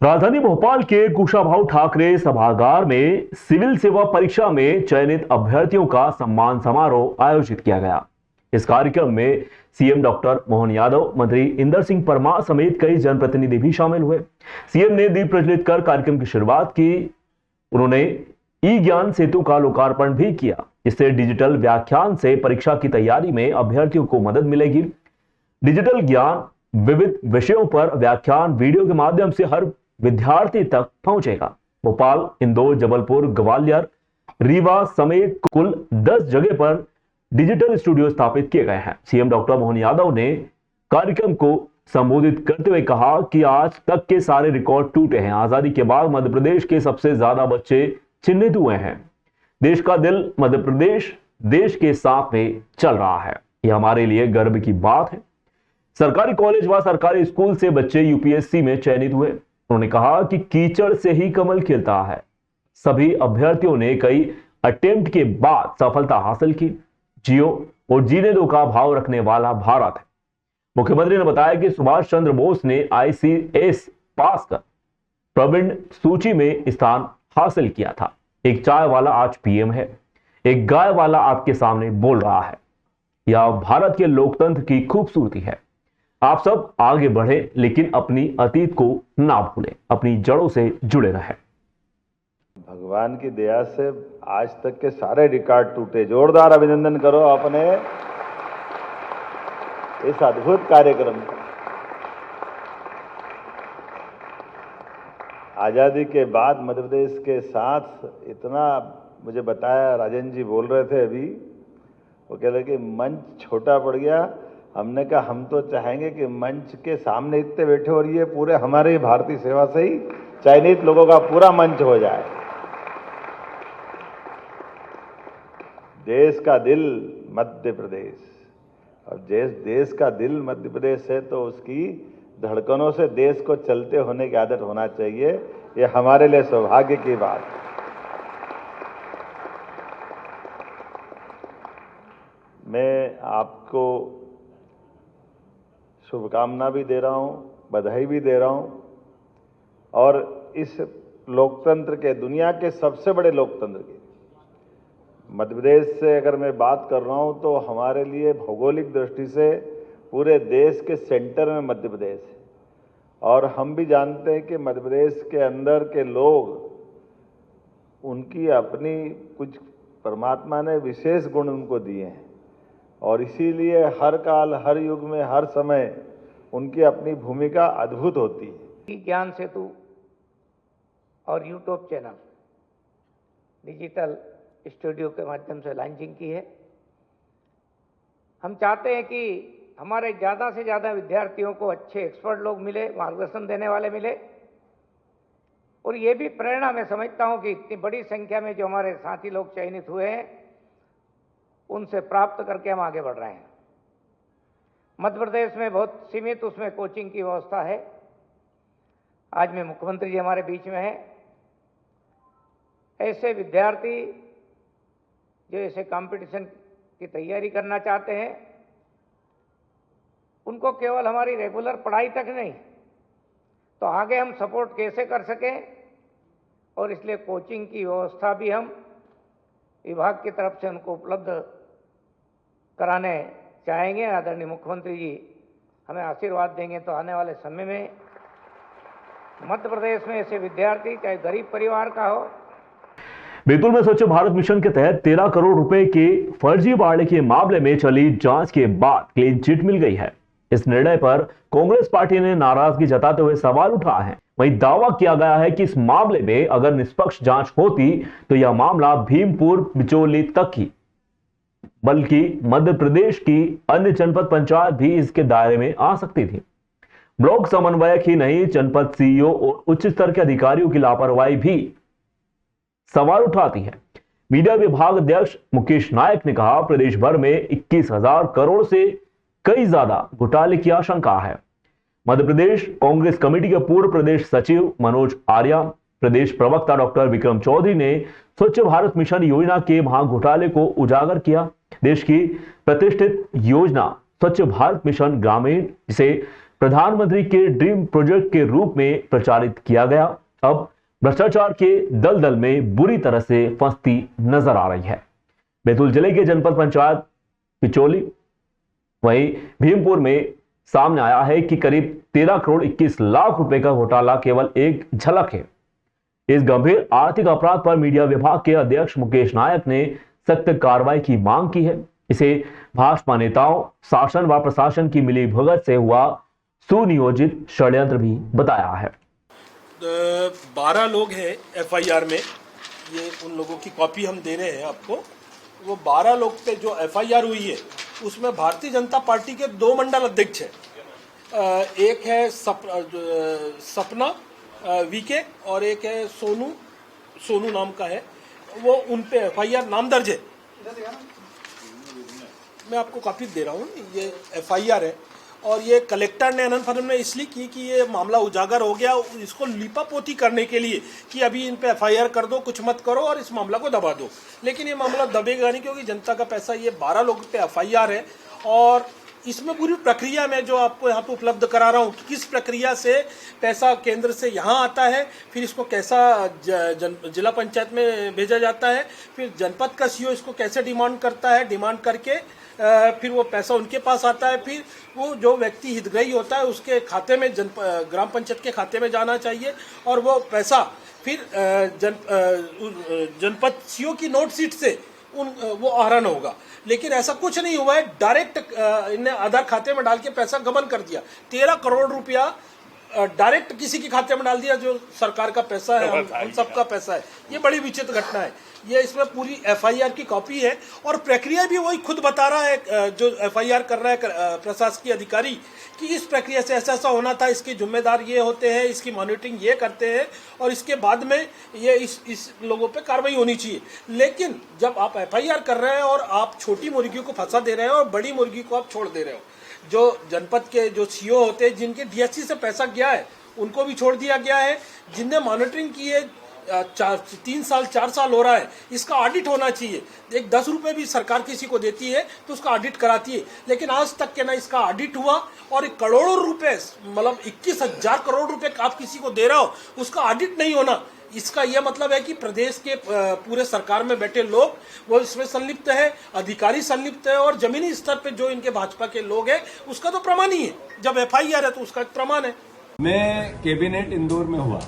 राजधानी भोपाल के कुशाभाऊ ठाकरे सभागार में सिविल सेवा परीक्षा में चयनित अभ्यर्थियों का सम्मान समारोह आयोजित किया गया। इस कार्यक्रम में सीएम डॉक्टर मोहन यादव, मंत्री इंदर सिंह परमार समेत कई जनप्रतिनिधि भी शामिल हुए। सीएम ने दीप प्रज्वलित कर कार्यक्रम की शुरुआत की। उन्होंने ई ज्ञान सेतु का लोकार्पण भी किया, जिससे डिजिटल व्याख्यान से परीक्षा की तैयारी में अभ्यर्थियों को मदद मिलेगी। डिजिटल ज्ञान विविध विषयों पर व्याख्यान वीडियो के माध्यम से हर विद्यार्थी तक पहुंचेगा। भोपाल, इंदौर, जबलपुर, ग्वालियर, रीवा समेत कुल 10 जगह पर डिजिटल स्टूडियो स्थापित किए गए हैं। सीएम डॉक्टर मोहन यादव ने कार्यक्रम को संबोधित करते हुए कहा कि आज तक के सारे रिकॉर्ड टूटे हैं। आजादी के बाद मध्य प्रदेश के सबसे ज्यादा बच्चे चिन्हित हुए हैं। देश का दिल मध्य प्रदेश देश के साथ में चल रहा है। यह हमारे लिए गर्व की बात है। सरकारी कॉलेज व सरकारी स्कूल से बच्चे यूपीएससी में चयनित हुए। उन्होंने कहा कि कीचड़ से ही कमल खिलता है। सभी अभ्यर्थियों ने कई अटेम्प्ट के बाद सफलता हासिल की। जियो और जीने दो का भाव रखने वाला भारत है। मुख्यमंत्री ने बताया कि सुभाष चंद्र बोस ने आईसीएस पास कर प्रवीण सूची में स्थान हासिल किया था। एक चाय वाला आज पीएम है, एक गाय वाला आपके सामने बोल रहा है। यह भारत के लोकतंत्र की खूबसूरती है। आप सब आगे बढ़े, लेकिन अपनी अतीत को ना भूलें, अपनी जड़ों से जुड़े रहें। भगवान की दया से आज तक के सारे रिकॉर्ड टूटे। जोरदार अभिनंदन करो अपने इस अद्भुत कार्यक्रम का। आजादी के बाद मध्य प्रदेश के साथ इतना मुझे बताया, राजन जी बोल रहे थे अभी, वो कह रहे कि मंच छोटा पड़ गया। हमने कहा हम तो चाहेंगे कि मंच के सामने इतने बैठे और ये पूरे हमारे भारतीय सेवा से ही चयनित लोगों का पूरा मंच हो जाए। देश का दिल मध्य प्रदेश, और देश का दिल मध्य प्रदेश है तो उसकी धड़कनों से देश को चलते होने की आदत होना चाहिए। ये हमारे लिए सौभाग्य की बात है। मैं आपको शुभकामना भी दे रहा हूं, बधाई भी दे रहा हूं, और इस लोकतंत्र के, दुनिया के सबसे बड़े लोकतंत्र के मध्य प्रदेश से अगर मैं बात कर रहा हूं तो हमारे लिए भौगोलिक दृष्टि से पूरे देश के सेंटर में मध्य प्रदेश है। और हम भी जानते हैं कि मध्य प्रदेश के अंदर के लोग, उनकी अपनी कुछ परमात्मा ने विशेष गुण उनको दिए हैं, और इसीलिए हर काल, हर युग में, हर समय उनकी अपनी भूमिका अद्भुत होती है। ज्ञान सेतु और यूट्यूब चैनल डिजिटल स्टूडियो के माध्यम से लॉन्चिंग की है। हम चाहते हैं कि हमारे ज़्यादा से ज़्यादा विद्यार्थियों को अच्छे एक्सपर्ट लोग मिले, मार्गदर्शन देने वाले मिले, और ये भी प्रेरणा मैं समझता हूं कि इतनी बड़ी संख्या में जो हमारे साथी लोग चयनित हुए हैं, उनसे प्राप्त करके हम आगे बढ़ रहे हैं। मध्य प्रदेश में बहुत सीमित उसमें कोचिंग की व्यवस्था है। आज में मुख्यमंत्री जी हमारे बीच में हैं। ऐसे विद्यार्थी जो ऐसे कंपटीशन की तैयारी करना चाहते हैं, उनको केवल हमारी रेगुलर पढ़ाई तक नहीं, तो आगे हम सपोर्ट कैसे कर सकें, और इसलिए कोचिंग की व्यवस्था भी हम विभाग की तरफ से उनको उपलब्ध कराने चाहेंगे। आदरणीय मुख्यमंत्री जी हमें आशीर्वाद देंगे तो आने वाले समय में मध्य प्रदेश में ऐसे विद्यार्थी, चाहे गरीब परिवार का हो। बैतूल में स्वच्छ भारत मिशन के तहत 13 करोड़ रुपए के फर्जीवाड़े के मामले में चली जांच के बाद क्लीन चिट मिल गई है। इस निर्णय पर कांग्रेस पार्टी ने नाराजगी जताते हुए सवाल उठाया है। वहीं दावा किया गया है कि इस मामले में अगर निष्पक्ष जांच होती तो यह मामला भीमपुर बिचौली तक ही, बल्कि मध्य प्रदेश की अन्य जनपद पंचायत भी इसके दायरे में आ सकती थी। ब्लॉक समन्वयक ही नहीं, जनपद सीईओ और उच्च स्तर के अधिकारियों की लापरवाही भी सवाल उठाती है। मीडिया विभाग अध्यक्ष मुकेश नायक ने कहा, प्रदेश भर में 21,000 करोड़ से कई ज्यादा घोटाले की आशंका है। मध्य प्रदेश कांग्रेस कमेटी के पूर्व प्रदेश सचिव मनोज आर्या, प्रदेश प्रवक्ता डॉक्टर विक्रम चौधरी ने स्वच्छ भारत मिशन योजना के महा घोटाले को उजागर किया। देश की प्रतिष्ठित योजना स्वच्छ भारत मिशन ग्रामीण, जिसे प्रधानमंत्री के ड्रीम प्रोजेक्ट के रूप में प्रचारित किया गया, अब भ्रष्टाचार के दलदल में बुरी तरह से फंसती नजर आ रही है। बैतूल जिले के जनपद पंचायत पिचोली वहीं भीमपुर में सामने आया है कि करीब 13 करोड़ 21 लाख रुपए का घोटाला केवल एक झलक है। इस गंभीर आर्थिक अपराध पर मीडिया विभाग के अध्यक्ष मुकेश नायक ने सख्त कार्रवाई की मांग की है। इसे भाजपा नेताओं, शासन व प्रशासन की मिलीभगत से हुआ सुनियोजित षड्यंत्र भी बताया है। 12 लोग हैं एफआईआर में, ये उन लोगों की कॉपी हम दे रहे हैं आपको। वो 12 लोग पे जो एफआईआर हुई है उसमें भारतीय जनता पार्टी के 2 मंडल अध्यक्ष हैं। एक है सपना वीके और एक है सोनू नाम का है, वो उन पे एफआईआर नाम दर्ज है। मैं आपको कॉपी दे रहा हूँ, ये एफआईआर है और ये कलेक्टर ने आनंद फनन में इसलिए की कि ये मामला उजागर हो गया, इसको लीपापोती करने के लिए कि अभी इन पे एफआईआर कर दो, कुछ मत करो और इस मामला को दबा दो। लेकिन ये मामला दबेगा नहीं क्योंकि जनता का पैसा, ये 12 लोगों पे एफआईआर है और इसमें पूरी प्रक्रिया में जो आपको यहाँ पे उपलब्ध करा रहा हूँ कि किस प्रक्रिया से पैसा केंद्र से यहाँ आता है, फिर इसको कैसा जिला पंचायत में भेजा जाता है, फिर जनपद का सीओ इसको कैसे डिमांड करता है, डिमांड करके फिर वो पैसा उनके पास आता है, फिर वो जो व्यक्ति हितग्राही होता है उसके खाते में ग्राम पंचायत के खाते में जाना चाहिए और वो पैसा फिर जनपद सीओ की नोट सीट से वो आहरण होगा। लेकिन ऐसा कुछ नहीं हुआ है, डायरेक्ट इन्हें आधार खाते में डाल के पैसा गबन कर दिया। 13 करोड़ रुपया डायरेक्ट किसी के खाते में डाल दिया, जो सरकार का पैसा है, हम सबका पैसा है। ये बड़ी विचित्र घटना है। ये इसमें पूरी एफआईआर की कॉपी है और प्रक्रिया भी वही खुद बता रहा है जो एफआईआर कर रहा है प्रशासकीय अधिकारी कि इस प्रक्रिया से ऐसा ऐसा होना था, इसके जिम्मेदार ये होते हैं, इसकी मॉनिटरिंग ये करते हैं और इसके बाद में ये इस लोगों पे कार्रवाई होनी चाहिए। लेकिन जब आप एफआईआर कर रहे हैं और आप छोटी मुर्गियों को फंसा दे रहे हो और बड़ी मुर्गी को आप छोड़ दे रहे हो, जो जनपद के जो सीओ होते हैं जिनके डीएससी से पैसा गया है उनको भी छोड़ दिया गया है। जिनने मॉनिटरिंग की है 3 साल 4 साल हो रहा है, इसका ऑडिट होना चाहिए। एक 10 रुपए भी सरकार किसी को देती है तो उसका ऑडिट कराती है, लेकिन आज तक के ना इसका ऑडिट हुआ और करोड़ों रुपए, मतलब 21,000 करोड़ रुपए आप किसी को दे रहे हो, उसका ऑडिट नहीं होना। इसका यह मतलब है कि प्रदेश के पूरे सरकार में बैठे लोग वो इसमें संलिप्त है, अधिकारी संलिप्त है और जमीनी स्तर पे जो इनके भाजपा के लोग हैं उसका तो प्रमाण ही है। जब एफआईआर है तो उसका प्रमाण है। मैं कैबिनेट इंदौर में हुआ,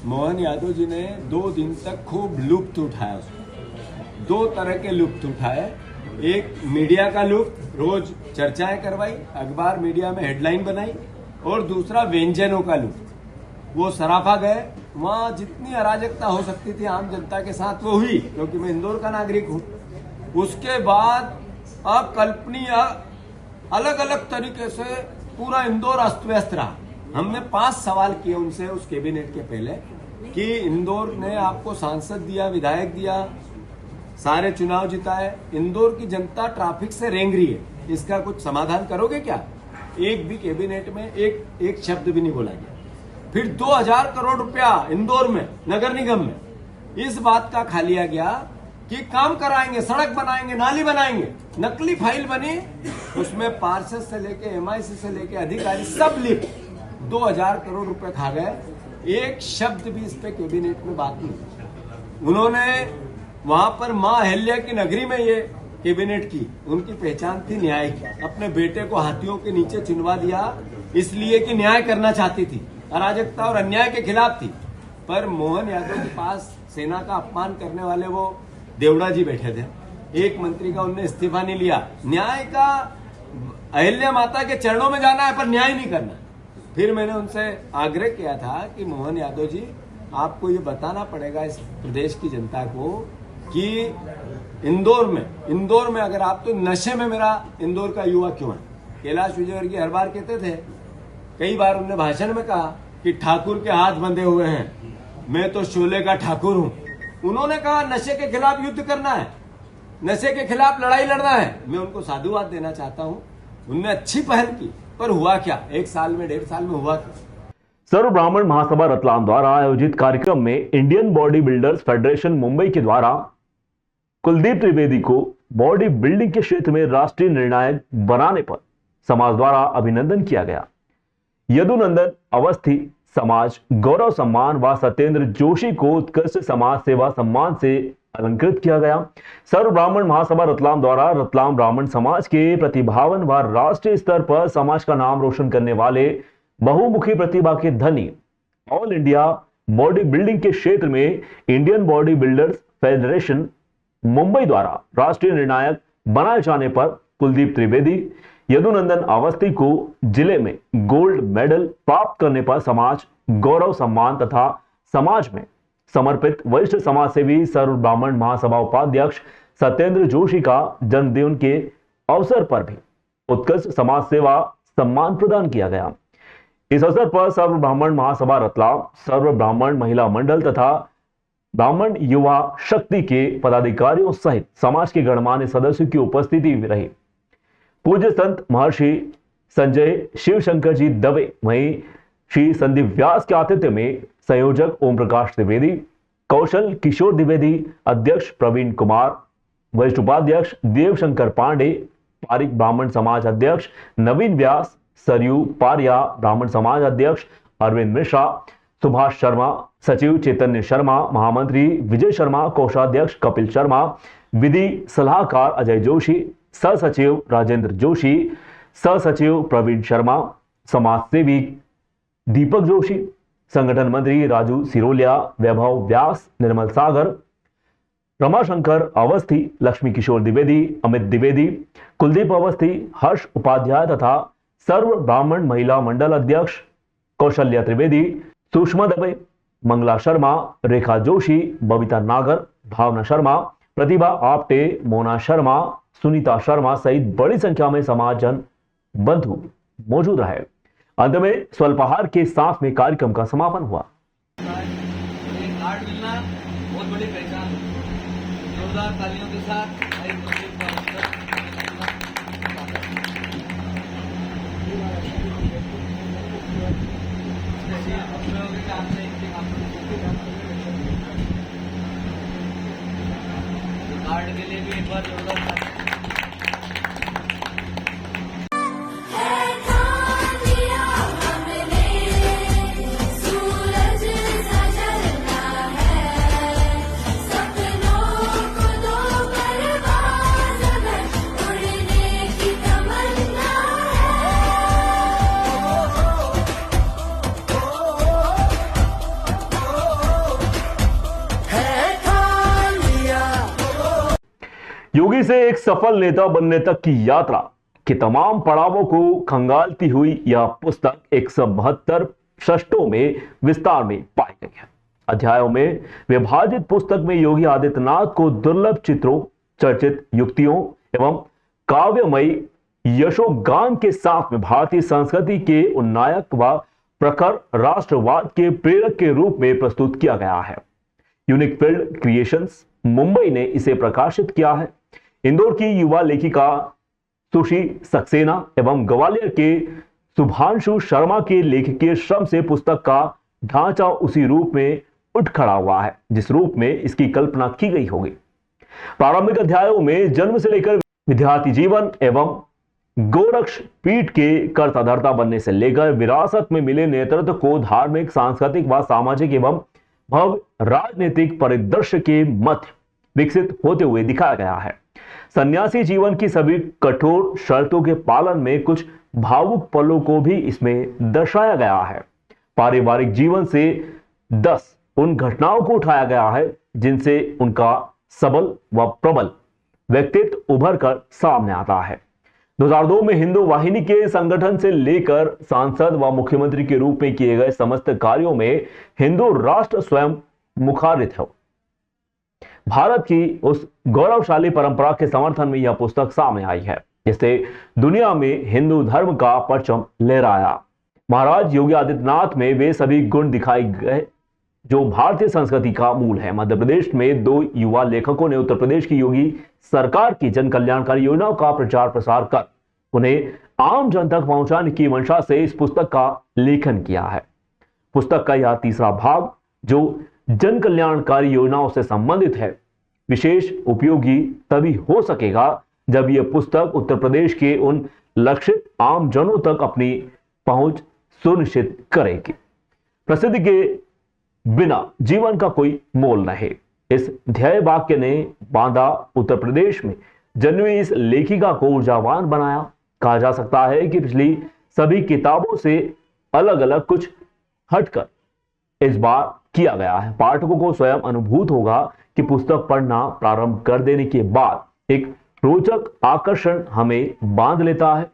मोहन यादव जी ने 2 दिन तक खूब लुत्फ उठाया। उसको 2 तरह के लुत्फ उठाए। एक मीडिया का लुत्फ, रोज चर्चाएं करवाई, अखबार मीडिया में हेडलाइन बनाई, और दूसरा व्यंजनों का लुत्फ। वो सराफा गए, वहां जितनी अराजकता हो सकती थी आम जनता के साथ वो हुई, क्योंकि मैं इंदौर का नागरिक हूं। उसके बाद अकल्पनीय अलग अलग तरीके से पूरा इंदौर अस्त व्यस्त रहा। हमने 5 सवाल किए उनसे उस कैबिनेट के पहले कि इंदौर ने आपको सांसद दिया, विधायक दिया, सारे चुनाव जिताए, इंदौर की जनता ट्रैफिक से रेंग रही है, इसका कुछ समाधान करोगे क्या? एक भी कैबिनेट में एक शब्द भी नहीं बोला गया। फिर 2000 करोड़ रुपया इंदौर में नगर निगम में इस बात का खा लिया गया कि काम कराएंगे, सड़क बनाएंगे, नाली बनाएंगे। नकली फाइल बनी, उसमें पार्षद से लेके एमआईसी से लेके अधिकारी सब लिख 2000 करोड़ रुपए खा गए। एक शब्द भी इस पे कैबिनेट में बात नहीं। उन्होंने वहां पर मां अहिल्या की नगरी में ये कैबिनेट की, उनकी पहचान थी न्याय की। अपने बेटे को हाथियों के नीचे चुनवा दिया इसलिए कि न्याय करना चाहती थी, अराजकता और अन्याय के खिलाफ थी। पर मोहन यादव के पास सेना का अपमान करने वाले वो देवड़ा जी बैठे थे, एक मंत्री का उनने इस्तीफा नहीं लिया। न्याय का अहिल्या माता के चरणों में जाना है पर न्याय नहीं करना। फिर मैंने उनसे आग्रह किया था कि मोहन यादव जी, आपको ये बताना पड़ेगा इस प्रदेश की जनता को कि इंदौर में अगर आप, तो नशे में मेरा इंदौर का युवा क्यों है? कैलाश विजयवर्गीय हर बार कहते थे, कई बार उन्होंने भाषण में कहा कि ठाकुर के हाथ बंधे हुए हैं, मैं तो शोले का ठाकुर हूं। उन्होंने कहा नशे के खिलाफ युद्ध करना है, नशे के खिलाफ लड़ाई लड़ना है। मैं उनको साधुवाद देना चाहता हूं, उनने अच्छी पहल की, पर हुआ क्या? 1 साल में 1.5 साल में हुआ क्या? सर्व ब्राह्मण महासभा रतलाम द्वारा आयोजित कार्यक्रम में Indian body builders federation Mumbai के द्वारा कुलदीप त्रिवेदी को बॉडी बिल्डिंग के क्षेत्र में राष्ट्रीय निर्णायक बनाने पर समाज द्वारा अभिनंदन किया गया। यदुनंदन अवस्थी समाज गौरव सम्मान व सत्येंद्र जोशी को उत्कृष्ट समाज सेवा सम्मान से अलंकृत किया गया। सर्व ब्राह्मण महासभा रतलाम द्वारा रतलाम ब्राह्मण समाज के प्रतिभावन व राष्ट्रीय स्तर पर समाज का नाम रोशन करने वाले बहुमुखी प्रतिभा के धनी ऑल इंडिया बॉडी बिल्डिंग के क्षेत्र में Indian body builders federation Mumbai द्वारा राष्ट्रीय निर्णायक बनाए जाने पर कुलदीप त्रिवेदी यदुनंदन अवस्थी को जिले में गोल्ड मेडल प्राप्त करने पर समाज गौरव सम्मान तथा समाज में समर्पित वरिष्ठ समाज सेवी सर्व ब्राह्मण महासभा उपाध्यक्ष सत्येंद्र जोशी का जन्मदिन के अवसर पर भी उत्कृष्ट समाज सेवा सम्मान प्रदान किया गया। इस अवसर पर सर्व ब्राह्मण महासभा रतलाम, सर्व ब्राह्मण महिला मंडल तथा ब्राह्मण युवा शक्ति के पदाधिकारियों सहित समाज के गणमान्य सदस्यों की उपस्थिति रही। पूज्य संत महर्षि संजय शिवशंकर जी दवे वहीं श्री संदीप व्यास के आतिथ्य में संयोजक ओम प्रकाश द्विवेदी, कौशल किशोर द्विवेदी, अध्यक्ष प्रवीण कुमार, वरिष्ठ उपाध्यक्ष देवशंकर पांडे, पारिक ब्राह्मण समाज अध्यक्ष नवीन व्यास, सरयू पारिया ब्राह्मण समाज अध्यक्ष अरविंद मिश्रा, सुभाष शर्मा, सचिव चैतन्य शर्मा, महामंत्री विजय शर्मा, कोषाध्यक्ष कपिल शर्मा, विधि सलाहकार अजय जोशी, सह सचिव राजेंद्र जोशी, सह सचिव प्रवीण शर्मा, समाज सेवी दीपक जोशी, संगठन मंत्री राजू सिरोलिया, वैभव व्यास, निर्मल सागर, रमाशंकर अवस्थी, लक्ष्मी किशोर द्विवेदी, अमित द्विवेदी, कुलदीप अवस्थी, हर्ष उपाध्याय तथा सर्व ब्राह्मण महिला मंडल अध्यक्ष कौशल्या त्रिवेदी, सुषमा दवे, मंगला शर्मा, रेखा जोशी, बबीता नागर, भावना शर्मा, प्रतिभा आप्टे, मोना शर्मा, सुनीता शर्मा सहित बड़ी संख्या में समाजजन बंधु मौजूद रहे। अंत में स्वल्पाहार के साथ में कार्यक्रम का समापन हुआ। कार्ड मिलना बहुत बड़ी पहचान है। जोरदार तालियों के साथ कार्ड के लिए भी एक बार जोरदार योगी से एक सफल नेता बनने तक की यात्रा के तमाम पड़ावों को खंगालती हुई यह पुस्तक 172 पृष्ठों में विस्तार में पाई गई है। अध्यायों में विभाजित पुस्तक में योगी आदित्यनाथ को दुर्लभ चित्रों, चर्चित युक्तियों एवं काव्यमयी यशोगान के साथ में भारतीय संस्कृति के उन्नायक व प्रखर राष्ट्रवाद के प्रेरक के रूप में प्रस्तुत किया गया है। यूनिक फील्ड क्रिएशंस मुंबई ने इसे प्रकाशित किया है। इंदौर की युवा लेखिका सुशी सक्सेना एवं ग्वालियर के शुभांशु शर्मा के लेखकीय श्रम से पुस्तक का ढांचा उसी रूप में उठ खड़ा हुआ है जिस रूप में इसकी कल्पना की गई होगी। प्रारंभिक अध्यायों में जन्म से लेकर विद्यार्थी जीवन एवं गोरक्ष पीठ के कर्ता धर्ता बनने से लेकर विरासत में मिले नेतृत्व को धार्मिक, सांस्कृतिक व सामाजिक एवं भव्य राजनीतिक परिदृश्य के मध्य विकसित होते हुए दिखाया गया है। सन्यासी जीवन की सभी कठोर शर्तों के पालन में कुछ भावुक पलों को भी इसमें दर्शाया गया है। पारिवारिक जीवन से 10 उन घटनाओं को उठाया गया है जिनसे उनका सबल व प्रबल व्यक्तित्व उभर कर सामने आता है। 2002 में हिंदू वाहिनी के संगठन से लेकर सांसद व मुख्यमंत्री के रूप में किए गए समस्त कार्यों में हिंदू राष्ट्र स्वयं मुखारित है। भारत की उस गौरवशाली परंपरा के समर्थन में यह पुस्तक सामने आई है जिससे दुनिया में हिंदू धर्म का परचम लहराया। महाराज योगी आदित्यनाथ में वे सभी गुण दिखाए गए जो भारतीय संस्कृति का मूल है। मध्य प्रदेश में 2 युवा लेखकों ने उत्तर प्रदेश की योगी सरकार की जन कल्याणकारी योजनाओं का प्रचार प्रसार कर उन्हें आम जन तक पहुंचाने की मंशा से इस पुस्तक का लेखन किया है। पुस्तक का यह तीसरा भाग जो जन कल्याणकारी योजनाओं से संबंधित है विशेष उपयोगी तभी हो सकेगा जब यह पुस्तक उत्तर प्रदेश के उन लक्षित आम जनों तक अपनी पहुंच सुनिश्चित करेगी। प्रसिद्धि के बिना जीवन का कोई मोल नहीं, इस ध्येय वाक्य ने बांदा उत्तर प्रदेश में जन्मी इस लेखिका को ऊर्जावान बनाया। कहा जा सकता है कि पिछली सभी किताबों से अलग अलग कुछ हटकर इस बार किया गया है। पाठकों को स्वयं अनुभूत होगा कि पुस्तक पढ़ना प्रारंभ कर देने के बाद एक रोचक आकर्षण हमें बांध लेता है।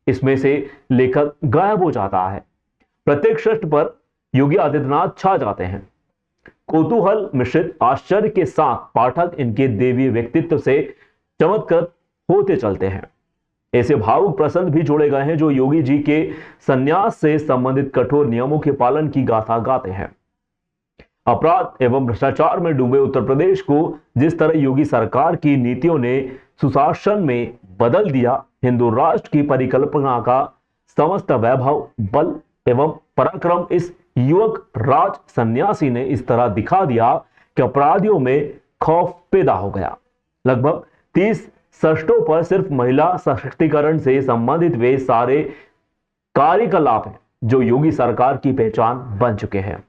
इसमें से लेखक गायब हो जाता है, प्रत्येक पृष्ठ पर योगी आदित्यनाथ छा जाते हैं। कौतूहल मिश्रित आश्चर्य के साथ पाठक इनके देवी व्यक्तित्व से चमत्कृत होते चलते हैं। ऐसे भावुक प्रसंग भी जोड़े गए हैं जो योगी जी के संन्यास से संबंधित कठोर नियमों के पालन की गाथा गाते हैं। अपराध एवं भ्रष्टाचार में डूबे उत्तर प्रदेश को जिस तरह योगी सरकार की नीतियों ने सुशासन में बदल दिया, हिंदू राष्ट्र की परिकल्पना का समस्त वैभव, बल एवं पराक्रम इस युवक राज सन्यासी ने इस तरह दिखा दिया कि अपराधियों में खौफ पैदा हो गया। लगभग 30 सष्टों पर सिर्फ महिला सशक्तिकरण से संबंधित वे सारे कार्यकलाप हैं जो योगी सरकार की पहचान बन चुके हैं।